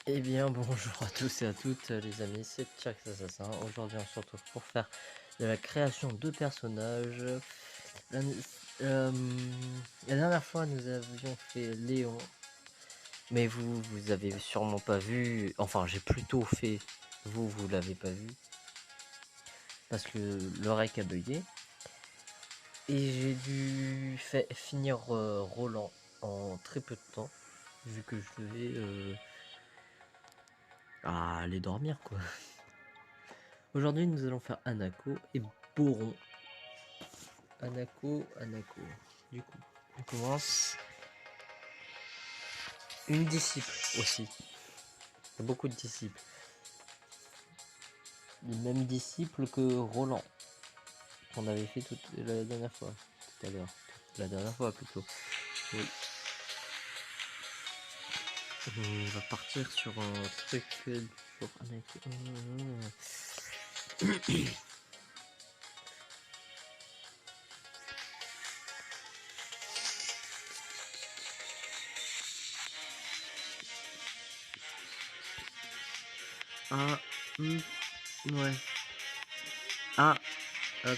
Eh bien, bonjour à tous et à toutes, les amis, c'est Tchax Assassin. Aujourd'hui, on se retrouve pour faire de la création de personnages. La, euh, la dernière fois, nous avions fait Léon, mais vous avez sûrement pas vu. Enfin, j'ai plutôt fait. Vous l'avez pas vu parce que le rec a bugué. Et j'ai dû finir Roland en très peu de temps, vu que je devais aller dormir, quoi. Aujourd'hui, nous allons faire Anako et Boron. Anako. Du coup, on commence. Une disciple aussi. Il y a beaucoup de disciples. Les mêmes disciples que Roland, qu'on avait fait la dernière fois. Tout à l'heure. La dernière fois plutôt. Oui. On va partir sur un truc sur Anako. Ah, ouais. Ah,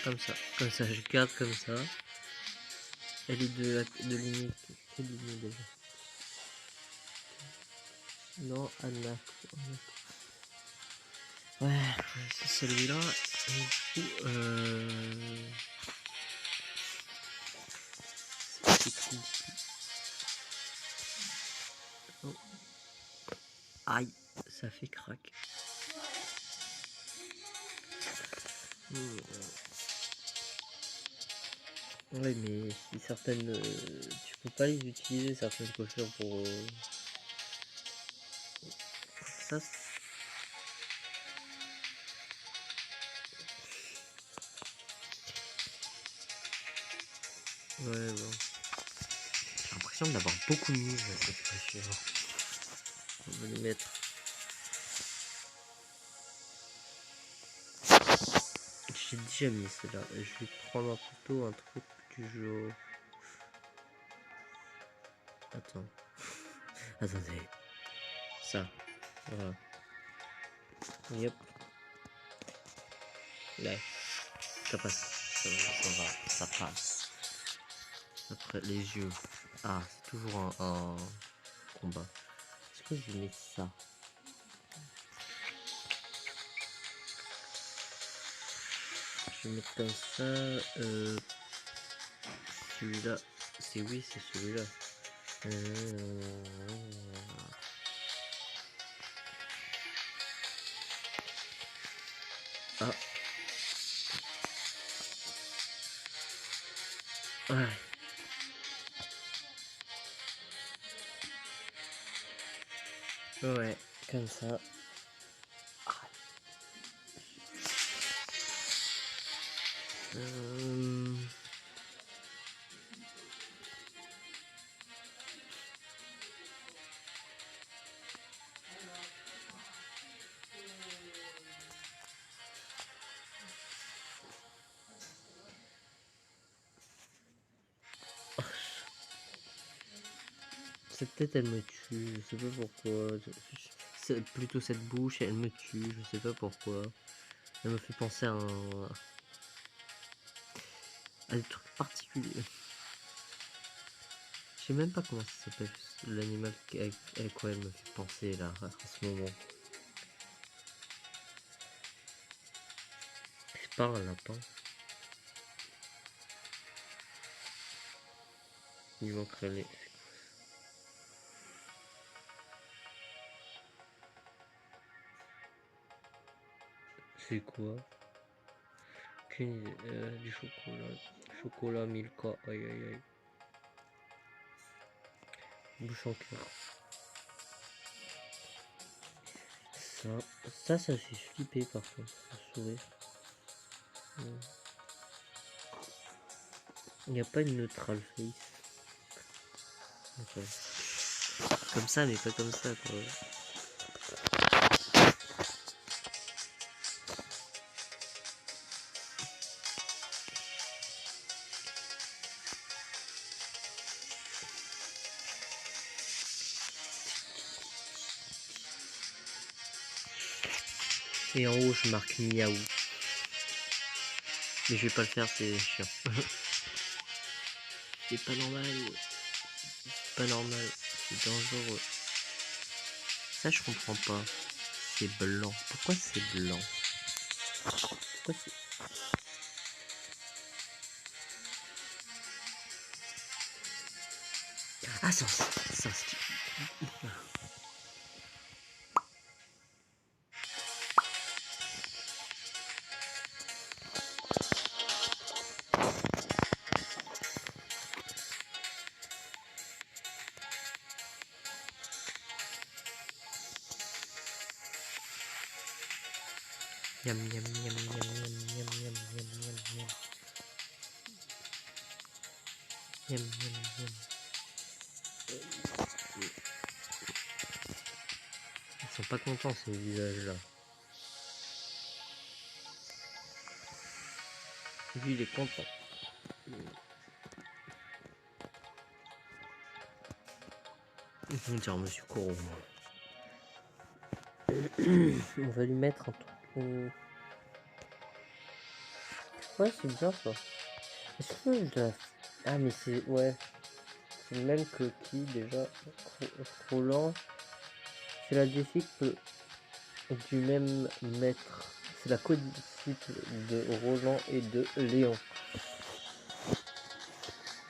comme ça. Comme ça, je garde comme ça. Elle est de limite. Quelle ligne déjà? Non, Anna. Ouais, c'est celui-là. Et du coup, c'est cool. Oh. Aïe, ça fait crack. Ouais, mais si certaines, tu peux pas les utiliser certaines coiffures pour ça. Ouais, bon. J'ai l'impression d'avoir beaucoup mis cette coiffure. On va les mettre. J'ai déjà mis celle-là. Je vais prendre plutôt un truc du genre. Attends. Attendez. Ça. Voilà. Yep. Là. Ça passe. Ça va. Ça passe. Après, les yeux. Ah, c'est toujours un combat. Est-ce que je mets ça? Je vais mettre comme ça. Celui-là. C'est oui, c'est celui-là. Ah. Ouais. Ouais, comme ça. C'est peut-être elle me tue, je sais pas pourquoi. C'est plutôt cette bouche, elle me tue, je sais pas pourquoi. Elle me fait penser à des trucs particuliers. Je sais même pas comment ça s'appelle l'animal avec quoi elle me fait penser là à ce moment. C'est pas un lapin. Il manquerait les. C'est quoi? Du chocolat. Chocolat Milka, aïe aïe aïe. Bouche en cœur. Ça fait flipper par contre, le sourire. Il n'y a pas une neutral face. Okay. Comme ça, mais pas comme ça, quoi. Et en haut, je marque miaou. Mais je vais pas le faire, c'est chiant. C'est pas normal. C'est pas normal. C'est dangereux. Ça, je comprends pas. C'est blanc. Pourquoi c'est blanc? Pourquoi c'est... Ah, c'est un ski. Yam yam yam yam yam yam yam yam yam yam. Yam yam yam. Ils sont pas contents ces visages-là. Lui, il est content. On dirait Monsieur Corot. On va lui mettre un truc. Ouais, c'est bien ça. Est-ce que je dois... Ah, mais c'est... Ouais. C'est le même que qui déjà? Roland. C'est la disciple du même maître. C'est la co-disciple de Roland et de Léon.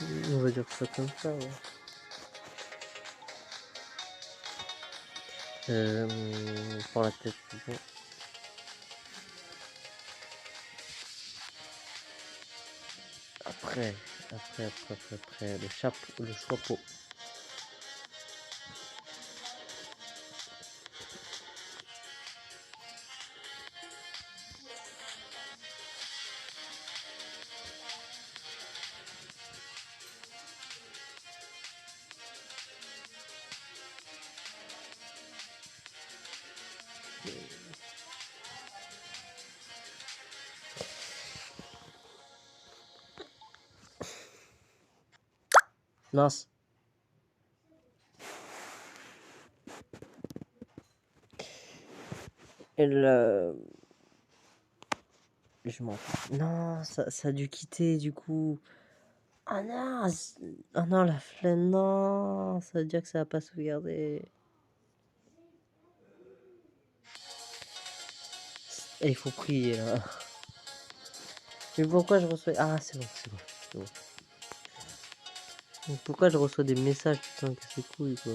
On va dire ça comme ça, ouais. Pour la tête, c'est bon. Après, le chapeau, le chapeau. Mince. Elle, je m'en fous. Non, ça a dû quitter du coup. Ah non, ah non, la flemme, non, ça veut dire que ça va pas sauvegarder. Et il faut prier là. Mais pourquoi je reçois... Ah, c'est bon, c'est bon, c'est bon. Donc, pourquoi je reçois des messages, putain, que c'est cool, quoi.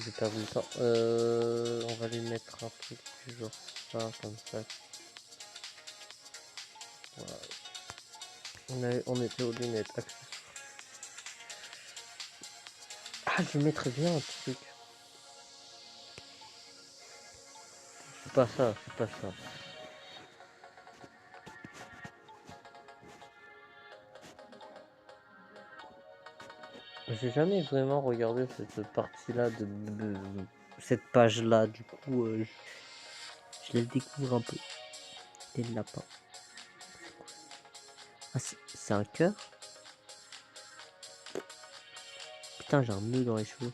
J'ai perdu le temps. On va lui mettre un truc du genre ça, comme ça. Voilà. On était aux lunettes. Ah, je mettrais bien un truc. C'est pas ça, c'est pas ça. J'ai jamais vraiment regardé cette partie-là de cette page-là. Du coup, je la découvre un peu. Des lapins. Ah, c'est un cœur? Putain, j'ai un nœud dans les cheveux.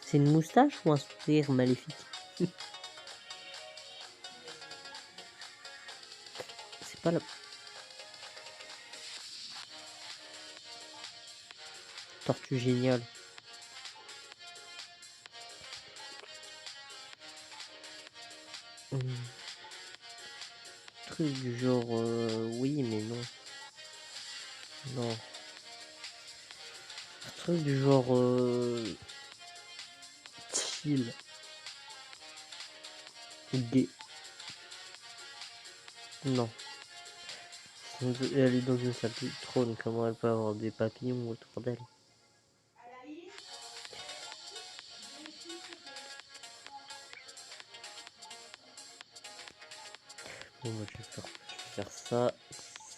C'est une moustache ou un sourire maléfique? C'est pas la... Tortue géniale. Truc du genre... oui, mais non. Non. Un truc du genre... chill. Gay. Non. Elle est dans une salle de trône. Comment elle peut avoir des papillons autour d'elle? Bon, moi, je vais faire ça.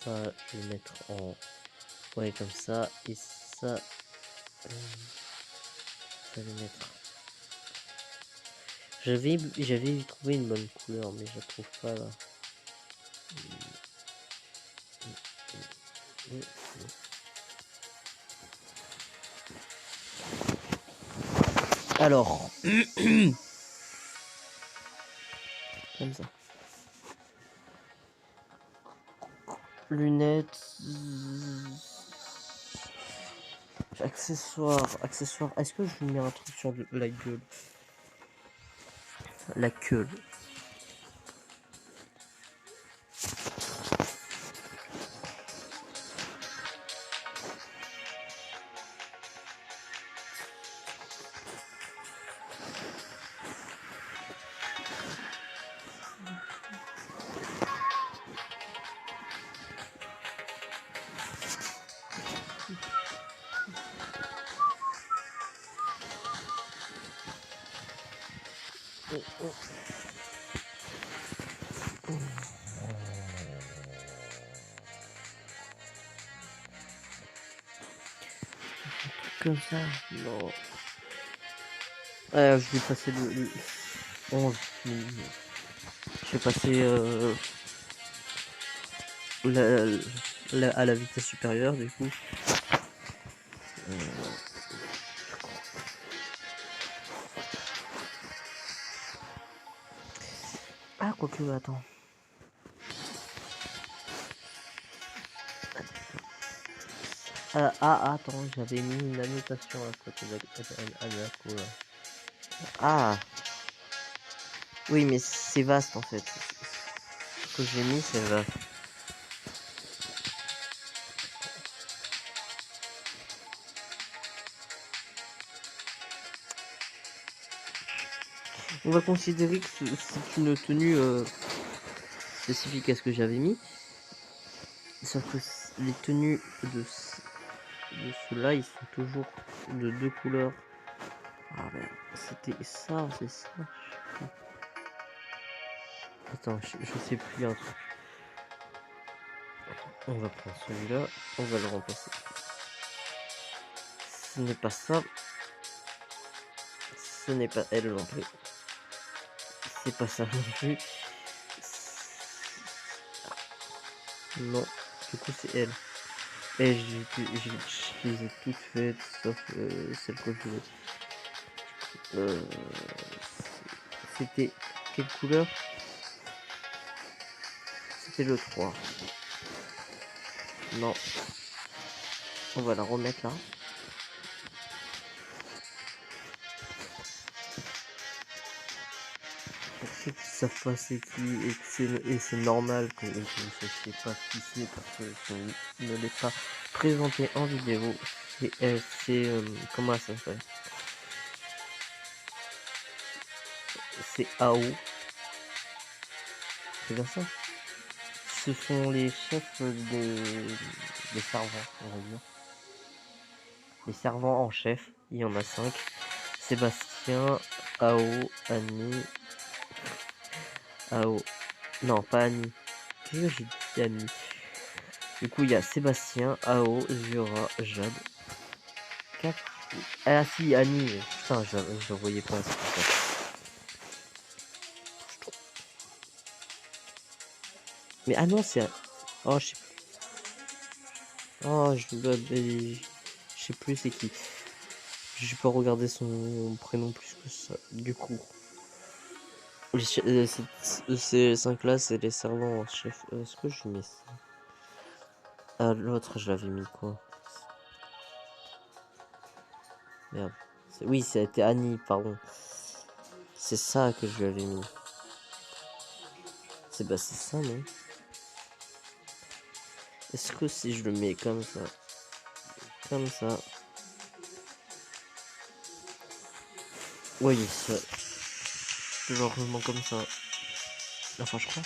Ça, je vais mettre en... Ouais, comme ça. Et ça... je vais mettre... J'avais trouvé une bonne couleur, mais je la trouve pas là. Alors, comme ça. Lunettes. Accessoires. Est-ce que je lui mets un truc sur la gueule? La queue. Comme ça, non. Je vais passer le 11. Je vais passer à la vitesse supérieure du coup. Ah, quoique, attends. Attends, j'avais mis une annotation à côté de la couleur. Ah, oui, mais c'est vaste en fait. Ce que j'ai mis, c'est vaste. On va considérer que c'est une tenue spécifique à ce que j'avais mis. Sauf que les tenues de ceux-là, ils sont toujours de deux couleurs. Ah ben, c'était ça, c'est ça. Attends, je sais plus un truc. On va prendre celui-là, on va le remplacer. Ce n'est pas ça. Ce n'est pas elle non plus. C'est pas ça non plus. Non, du coup c'est elle. Et je les ai toutes faites, sauf celle que je voulais. C'était quelle couleur? C'était le 3. Non. On va la remettre là. Pour ceux qui savent pas c'est qui et c'est normal que vous ne sachiez pas qui c'est parce que je ne l'ai pas présenté en vidéo. C'est comment ça s'appelle? C'est AO. C'est bien ça? Ce sont les chefs des servants, on va dire. Les servants en chef, il y en a 5. Sébastien, AO, Annie, AO. Non, pas Annie. Qu'est-ce que j'ai dit Annie? Du coup, il y a Sébastien, AO, Zura, Jade. 4. Ah si, Annie. Putain, je voyais pas. Mais ah non, c'est... Oh, je sais plus. Oh, je sais plus c'est qui. J'ai pas regardé son prénom plus que ça. Du coup, ces 5 là, c'est les servants en chef. Est-ce que je mets ça? Ah, l'autre, je l'avais mis quoi? Merde. Oui, ça a été Annie, pardon. C'est ça que je lui avais mis. C'est ça, non? Est-ce que si je le mets comme ça? Oui, ça. Genre vraiment comme ça. Enfin, je crois.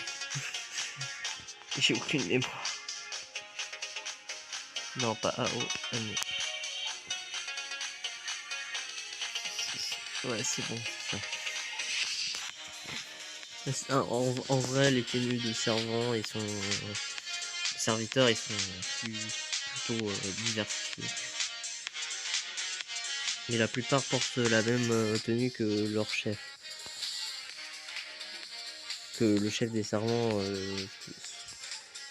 J'ai aucune mémoire. Non, pas AO, Annie. Ouais, c'est bon, c'est ça. En vrai, les tenues de servants, ils sont serviteurs, ils sont plutôt diversifiés. Mais la plupart portent la même tenue que leur chef. Que le chef des servants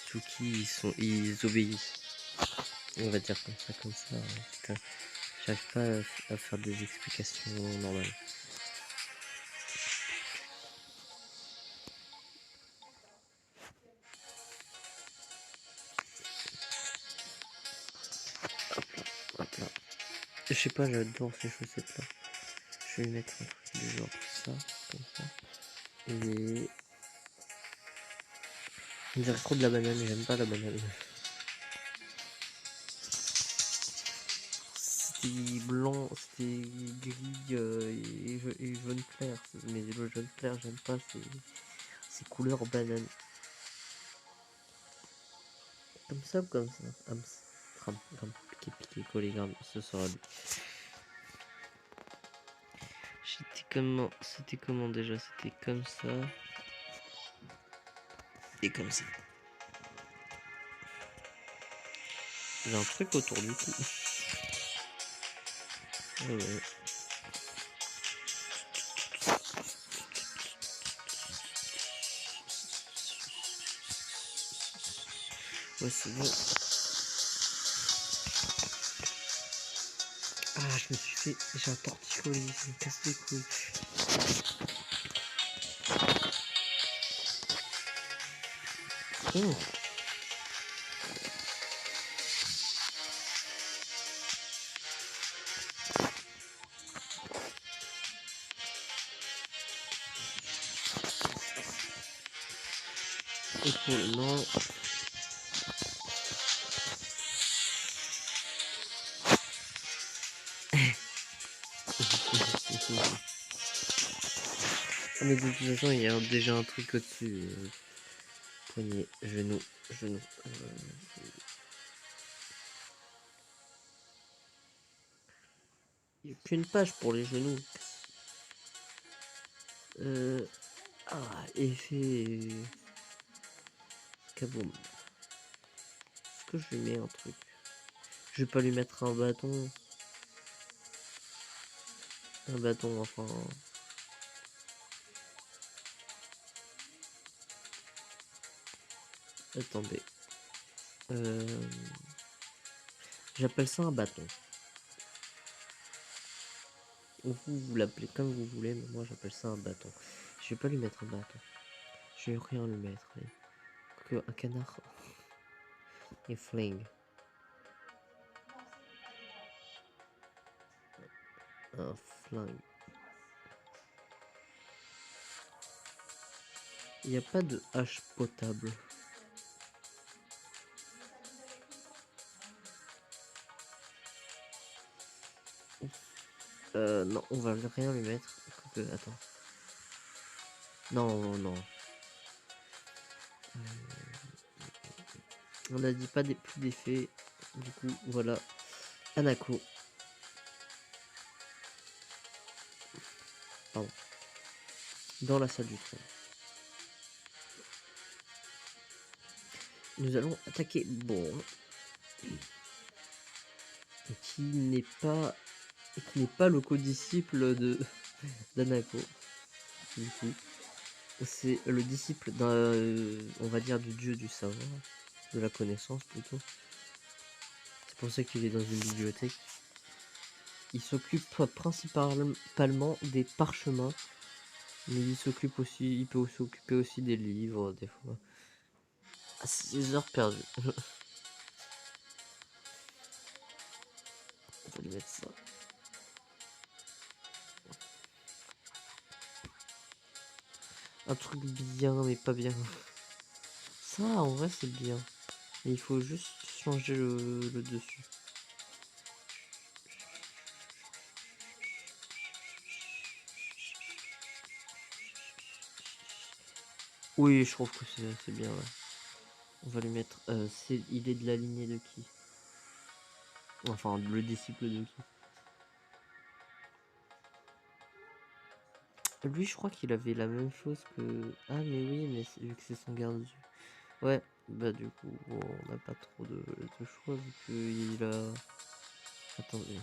sous qui ils obéissent. On va dire comme ça. Putain, j'arrive pas à faire des explications normales. Hop là. Je sais pas, j'adore ces chaussettes là. Je vais mettre un truc du genre ça, comme ça. Et on dirait trop de la banane, j'aime pas la banane. C'était blanc, c'était gris et jaune clair. Mais le jaune clair, j'aime pas, c'est couleur banane. Comme ça ou comme ça? Ram, piqué, collé, gramme, ce sera lui. C'était comment déjà? C'était comme ça. Et comme ça. J'ai un truc autour du cou. Ouais, ouais. Ouais, c'est bon. Ah, je me suis fait... J'ai un torticolis, ça me casse les couilles. Oh. Et pour le moment... Mais de toute façon, il y a déjà un truc au-dessus. Poignet, genou. Il n'y a qu'une page pour les genoux. Ah, effet... Kaboom. Est-ce que je lui mets un truc? Je vais pas lui mettre un bâton. Un bâton, enfin... Attendez. J'appelle ça un bâton. Vous l'appelez comme vous voulez, mais moi j'appelle ça un bâton. Je vais pas lui mettre un bâton. Je vais rien lui mettre. Que un canard. Et flingue. Un flingue. Il n'y a pas de hache potable. Non, on va rien lui mettre. Attends. Non, non. On a dit pas plus d'effets. Du coup, voilà. Hanako. Pardon. Dans la salle du trône. Nous allons attaquer Bon. Qui n'est pas le codisciple de d'Hanako. Du coup. C'est le disciple d'un, on va dire, du dieu du savoir, de la connaissance plutôt. C'est pour ça qu'il est dans une bibliothèque. Il s'occupe principalement des parchemins, mais il peut s'occuper aussi des livres, des fois. À ses heures perdues. On va lui mettre ça. Un truc bien, mais pas bien. Ça, en vrai, c'est bien. Mais il faut juste changer le dessus. Oui, je trouve que c'est bien, ouais. On va lui mettre... il est de la lignée de qui? Enfin, le disciple de qui? Lui, je crois qu'il avait la même chose que... Ah, mais oui, mais vu que c'est son garde. Ouais, bah du coup, bon, on n'a pas trop de choix vu qu'il a... Attendez.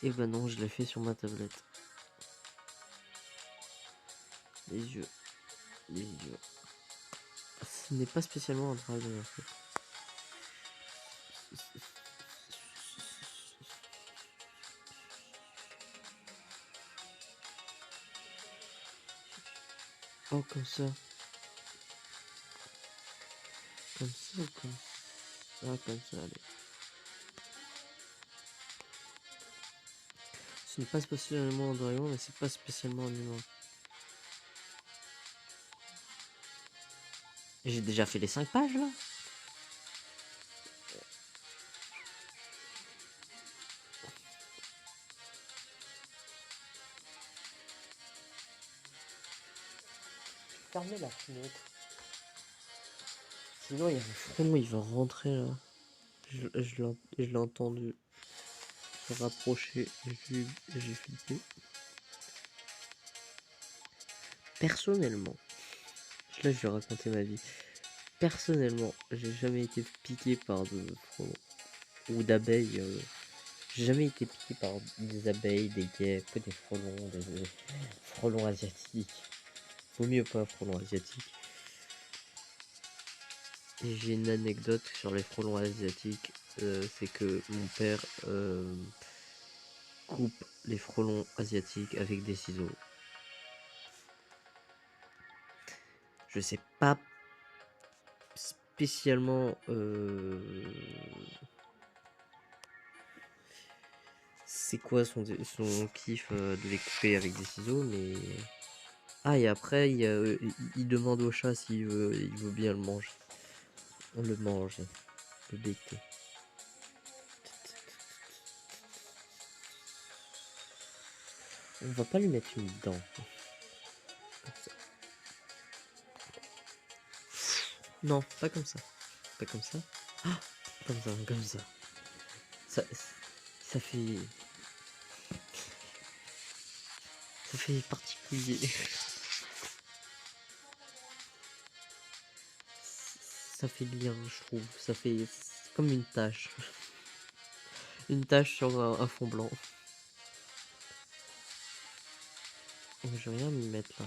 Et bah non, je l'ai fait sur ma tablette. Les yeux. Ce n'est pas spécialement un dragon en fait. Oh, comme ça. Comme ça ou comme ça? Ah, comme ça, allez. Ce n'est pas spécialement un dragon, mais c'est pas spécialement un humain. J'ai déjà fait les 5 pages là. Fermez la fenêtre. Sinon, il y a un frelon, il va rentrer là. Je l'ai entendu se rapprocher. J'ai flippé. Personnellement, là je vais raconter ma vie. Personnellement, j'ai jamais été piqué par de frelons ou d'abeilles. J'ai jamais été piqué par des abeilles, des guêpes, des frelons asiatiques. Vaut mieux pas frelons asiatiques. Et j'ai une anecdote sur les frelons asiatiques. C'est que mon père coupe les frelons asiatiques avec des ciseaux. Je sais pas spécialement c'est quoi son kiff de les couper avec des ciseaux, mais ah, et après il demande au chat s'il veut bien le manger. On le mange, le becter. On va pas lui mettre une dent. Comme ça. Non, pas comme ça. Pas comme ça. Ah, comme ça, comme ça. Ça fait... Ça fait particulier. Ça fait bien, je trouve. Ça fait comme une tache. Une tache sur un fond blanc. Je vais rien m'y mettre là.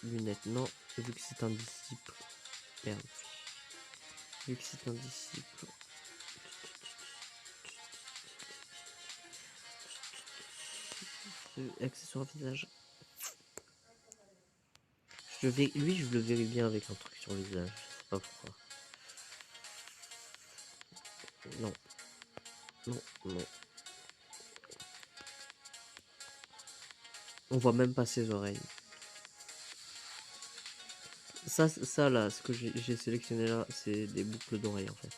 Lunettes, non. Vu que c'est un disciple. Merde. Vu que c'est un disciple. Accessoire visage. Lui, je le verrai bien avec un truc sur le visage. Je sais pas pourquoi. Non. Non, non. On voit même pas ses oreilles. Ça là, ce que j'ai sélectionné là, c'est des boucles d'oreilles en fait.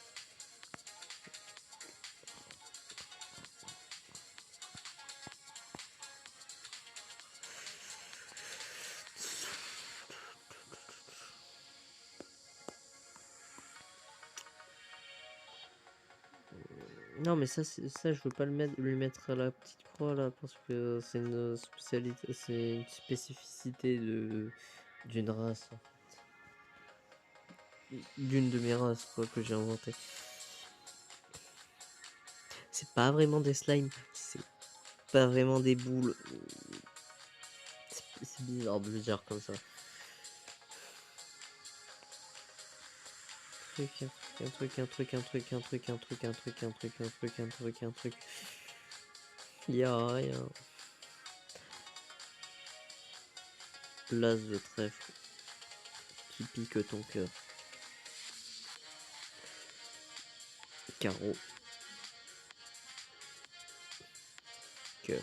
Non mais ça, je veux pas lui mettre la petite croix là parce que c'est une spécialité, c'est une spécificité d'une race, en fait. D'une de mes races quoi que j'ai inventé. C'est pas vraiment des slimes, c'est pas vraiment des boules. C'est bizarre de le dire comme ça. Un truc. Y'a rien. L'as de trèfle qui pique ton cœur. Carreau. Cœur.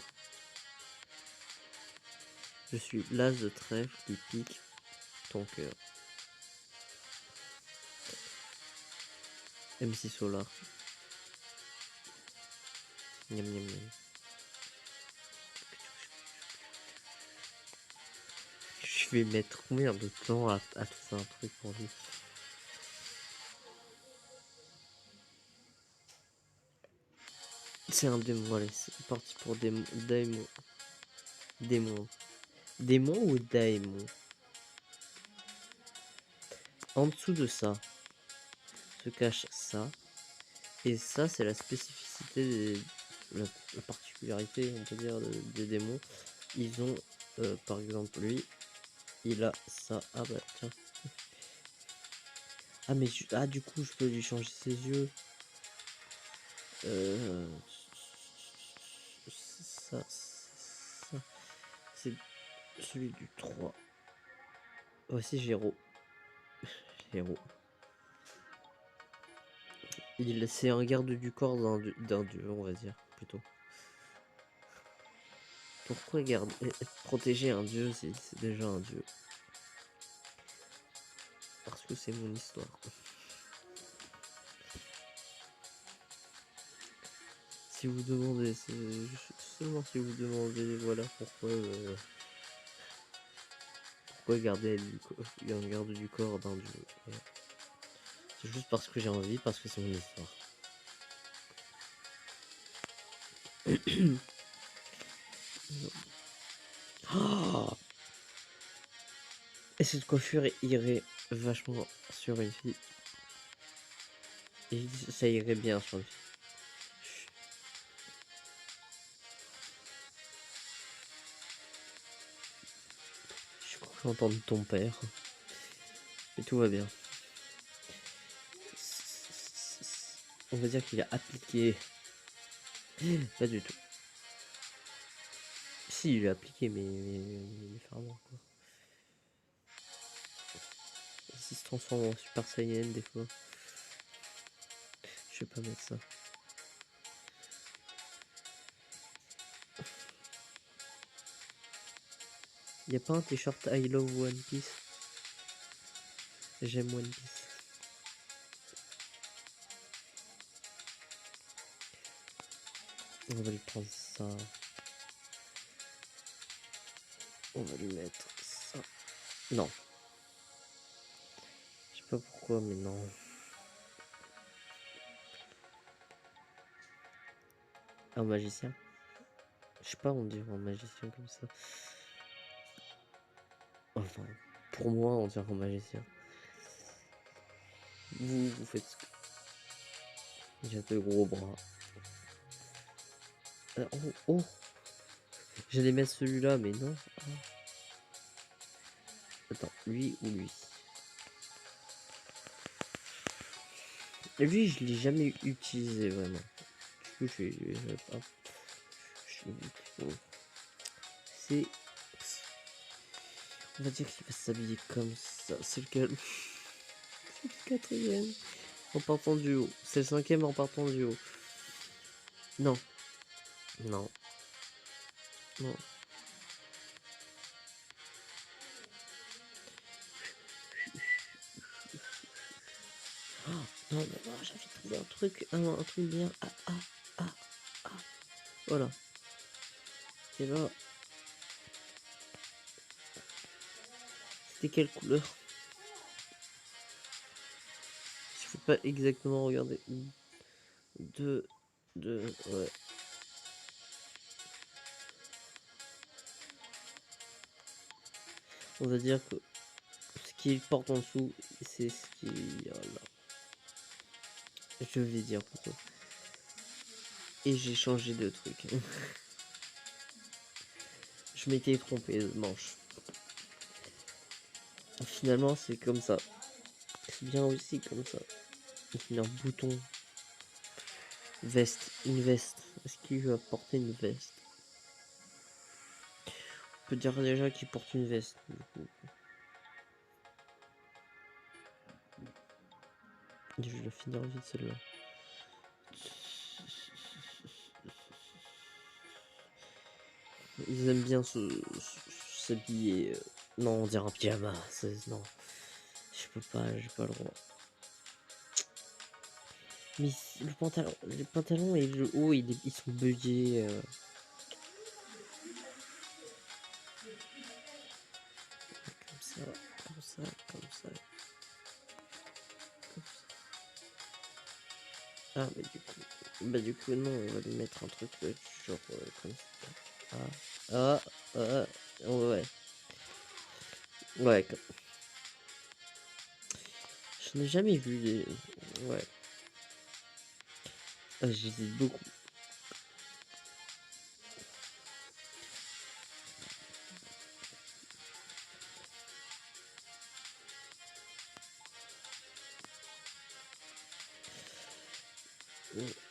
Je suis l'as de trèfle qui pique ton cœur. MC Solar. Miam miam miam. Je vais mettre combien de temps à trouver un truc pour lui? C'est un démon, allez, c'est parti pour démon. Démon ou daimon? En dessous de ça se cache ça. Et ça, c'est la spécificité, la particularité, on peut dire, des démons. Ils ont, par exemple, lui, il a ça. Ah bah tiens. Ah, mais ah, du coup, je peux lui changer ses yeux. Ça, c'est celui du 3. Voici Géraud. Géraud. C'est un garde du corps d'un dieu, on va dire, plutôt. Pourquoi protéger un dieu, c'est déjà un dieu? Parce que c'est mon histoire. Si vous demandez, seulement si vous demandez, voilà pourquoi garder un garde du corps d'un dieu. Voilà. C'est juste parce que j'ai envie, parce que c'est mon histoire. Oh, et cette coiffure irait vachement sur une fille. Et ça irait bien sur une fille. Je suis content de ton père. Mais tout va bien. On va dire qu'il a appliqué. Pas du tout. Si, il a appliqué, mais différemment, quoi. Il se transforme en Super Saiyan des fois. Je vais pas mettre ça. Y a pas un t-shirt I love One Piece? J'aime One Piece. On va lui prendre ça. On va lui mettre ça. Non. Je sais pas pourquoi, mais non. Un magicien? Je sais pas, on dirait un magicien comme ça. Enfin, pour moi, on dirait un magicien. Vous faites ce que... J'ai de gros bras. Oh, oh. J'allais mettre celui-là, mais non. Ah. Attends, lui ou lui? Lui, je l'ai jamais utilisé vraiment. Du coup, c'est... On va dire qu'il va s'habiller comme ça. C'est lequel? C'est le quatrième. En partant du haut. C'est le cinquième en partant du haut. Non. Non. Non. Oh, non, non, non, j'avais trouvé un truc bien. Ah. Voilà. Et là, c'était quelle couleur? Je peux pas exactement regarder. Ouais. On va dire que ce qu'il porte en dessous, c'est ce qui... Voilà. Je vais dire plutôt. Et j'ai changé de truc. Je m'étais trompé de manche. Finalement, c'est comme ça. C'est bien aussi comme ça. Il a un bouton. Veste. Une veste. Est-ce qu'il va porter une veste? On peut dire déjà qu'il porte une veste. Je vais la finir vite celle-là. Ils aiment bien s'habiller. Non, on dirait un pyjama. Non. Je peux pas, j'ai pas le droit. Mais le pantalon et le haut, ils sont buggés. Comme ça, comme ça, comme ça, comme ça. Ah, mais du coup, non, on va lui mettre un truc genre comme ça. Ouais. Ouais, je n'ai jamais vu des... Ouais. Ah, j'hésite beaucoup.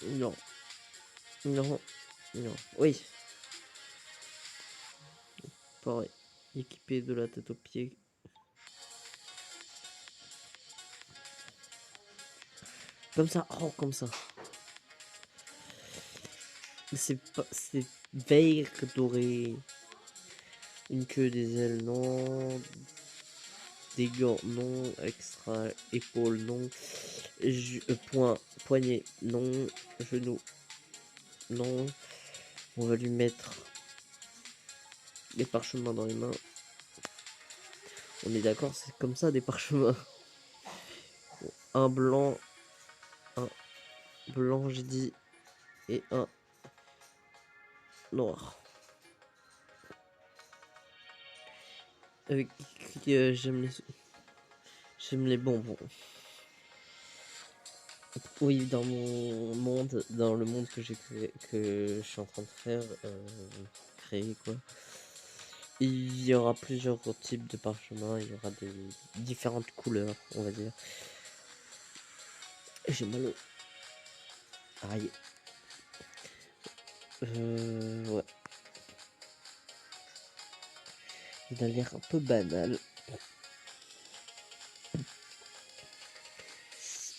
Non, non, non. Oui, pareil. Équipé de la tête aux pieds. Comme ça, oh, comme ça. C'est pas... C'est vert doré. Une queue, des ailes, non. Des gants, non. Extra épaule, non. Point, poignet, non. Genou, non. On va lui mettre des parchemins dans les mains. On est d'accord, c'est comme ça des parchemins. Un blanc, j'ai dit, et un noir. Avec j'aime les bonbons. Oui, dans mon monde, dans le monde que j'ai créé, que je suis en train de faire, créer quoi. Il y aura plusieurs types de parchemins, il y aura des différentes couleurs, on va dire. J'ai mal au... Aïe. Ouais. Il a l'air un peu banal.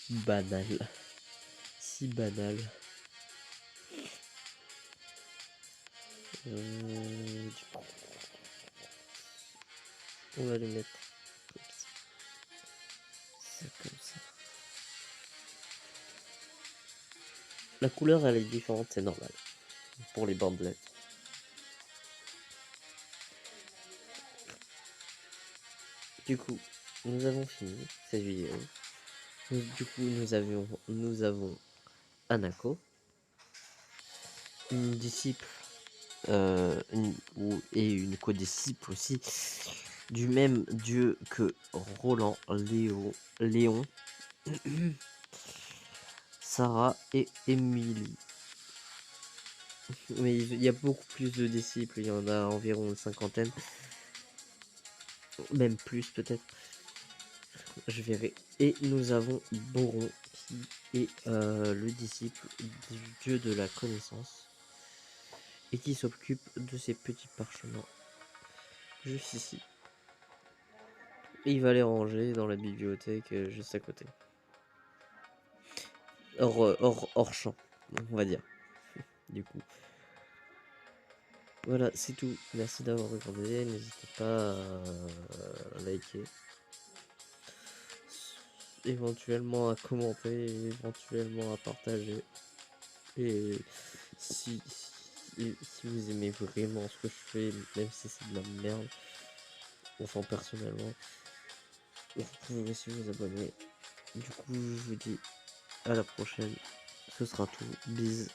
Banal. Si banal. Du coup, on va le mettre comme ça. C'est comme ça. La couleur, elle est différente, c'est normal. Pour les bandelettes. Du coup, nous avons fini cette vidéo. Du coup, nous avons Hanako, une disciple, et une co-disciple aussi, du même dieu que Roland, Léon, Sarah et Emily. Mais il y a beaucoup plus de disciples, il y en a environ une cinquantaine, même plus peut-être. Je verrai. Et nous avons Boron qui est le disciple du dieu de la connaissance et qui s'occupe de ces petits parchemins juste ici. Et il va les ranger dans la bibliothèque juste à côté. Hors champ, on va dire. Du coup. Voilà, c'est tout. Merci d'avoir regardé. N'hésitez pas à liker. Éventuellement à commenter, éventuellement à partager. Et si vous aimez vraiment ce que je fais, même si c'est de la merde, enfin personnellement, vous pouvez aussi vous abonner. Du coup, je vous dis à la prochaine. Ce sera tout. Bisous.